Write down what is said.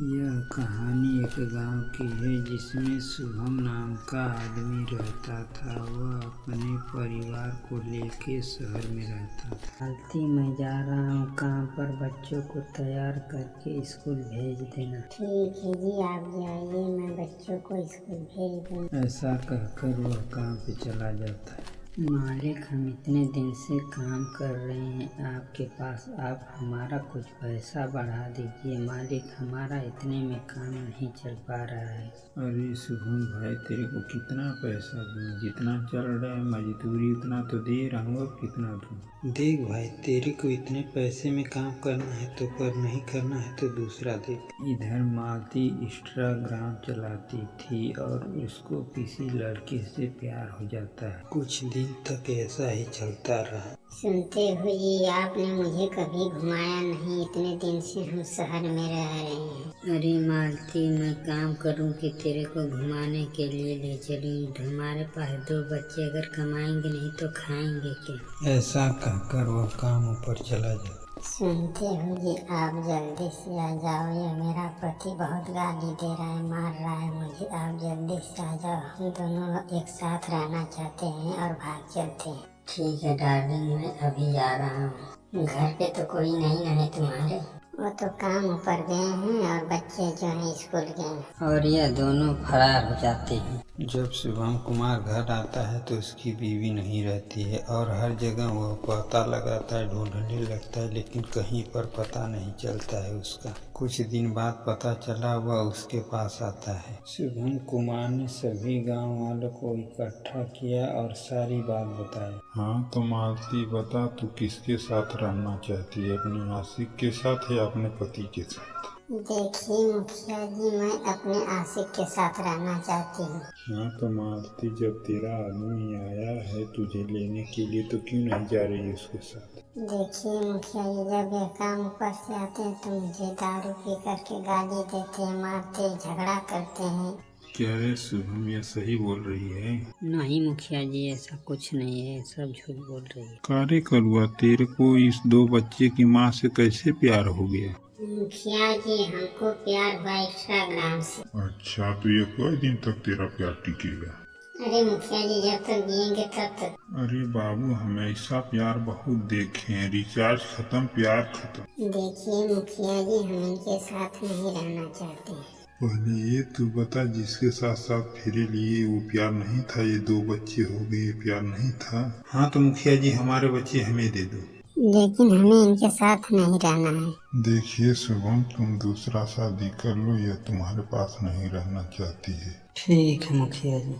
यह कहानी एक गांव की है जिसमें शुभम नाम का आदमी रहता था। वह अपने परिवार को लेकर शहर में रहता था। मालती, मैं जा रहा हूँ काम पर, बच्चों को तैयार करके स्कूल भेज देना। ठीक है जी, आप जाइए, मैं बच्चों को स्कूल भेज दूँगा। ऐसा कहकर वह काम पे चला जाता है। मालिक, हम इतने दिन से काम कर रहे हैं आपके पास, आप हमारा कुछ पैसा बढ़ा दीजिए। मालिक, हमारा इतने में काम नहीं चल पा रहा है। अरे शुभम भाई, तेरे को कितना पैसा दूँ? जितना चल रहा है मजदूरी उतना तो दे रहा हूँ, अब कितना दूँ? देख भाई, तेरे को इतने पैसे में काम करना है तो कर, नहीं करना है तो दूसरा देख। इधर मालती इंस्टाग्राम चलाती थी और उसको किसी लड़के से प्यार हो जाता है। कुछ दिन तक ऐसा ही चलता रहा। सुनते हो जी, आपने मुझे कभी घुमाया नहीं, इतने दिन से हम शहर में रह रहे हैं। अरे मालती, मैं काम करूं कि तेरे को घुमाने के लिए ले चलूं? हमारे पास 2 बच्चे, अगर कमाएंगे नहीं तो खाएंगे क्या? ऐसा कहकर वह काम ऊपर चला जाता। सुनते हो जी, आप जल्दी से आ जाओ, ये मेरा पति बहुत गाली दे रहा है, मार रहा है मुझे। आप जल्दी से आ जाओ, हम दोनों एक साथ रहना चाहते हैं और भाग चलते हैं। ठीक है डार्लिंग, मैं अभी जा रहा हूँ। घर पे तो कोई नहीं ना है तुम्हारे? वो तो काम ऊपर गए हैं और बच्चे जो हैं स्कूल गए हैं। और यह दोनों फरार हो जाते हैं। जब शुभम कुमार घर आता है तो उसकी बीवी नहीं रहती है और हर जगह वह पता लगाता है, ढूंढने लगता है, लेकिन कहीं पर पता नहीं चलता है उसका। कुछ दिन बाद पता चला, वह उसके पास आता है। शुभम कुमार ने सभी गांव वालों को इकट्ठा किया और सारी बात बताई। हाँ तो मालती, बता तू किसके साथ रहना चाहती है, अपने आशिक के साथ या अपने पति के साथ? देखिए मुखिया जी, मैं अपने आशिक के साथ रहना चाहती हूँ। हाँ तो मालती, जब तेरा आदमी आया है तुझे लेने के लिए तो क्यों नहीं जा रही है उसके साथ? देखिए मुखिया जी, जब ये काम ऊपर से आते हैं तो मुझे दारू पी करके गाली देते हैं, मारते, झगड़ा करते हैं। क्या रे शुभम, ये सही बोल रही है? नहीं मुखिया जी, ऐसा कुछ नहीं है, सब झूठ बोल रही है। कार्य करुआ, तेरे को इस 2 बच्चे की माँ से कैसे प्यार हो गया? मुखिया जी, हमको प्यार हुआ इंस्टाग्राम से। अच्छा, तो ये कई दिन तक तेरा प्यार टिकेगा? अरे मुखिया जी, जब तक जिएंगे तब तक। अरे बाबू, हम ऐसा प्यार बहुत देखे हैं, रिचार्ज खत्म प्यार खत्म। देखिए मुखिया जी, हम इनके साथ नहीं रहना चाहते हैं। पहले ये तू बता, जिसके साथ साथ फेरे लिए वो प्यार नहीं था? ये 2 बच्चे हो गए, प्यार नहीं था? हाँ तो मुखिया जी, हमारे बच्चे हमें दे दो। लेकिन हमें इनके साथ नहीं रहना है। देखिए शुभम, तुम दूसरा शादी कर लो, या तुम्हारे पास नहीं रहना चाहती है। ठीक है मुखिया जी।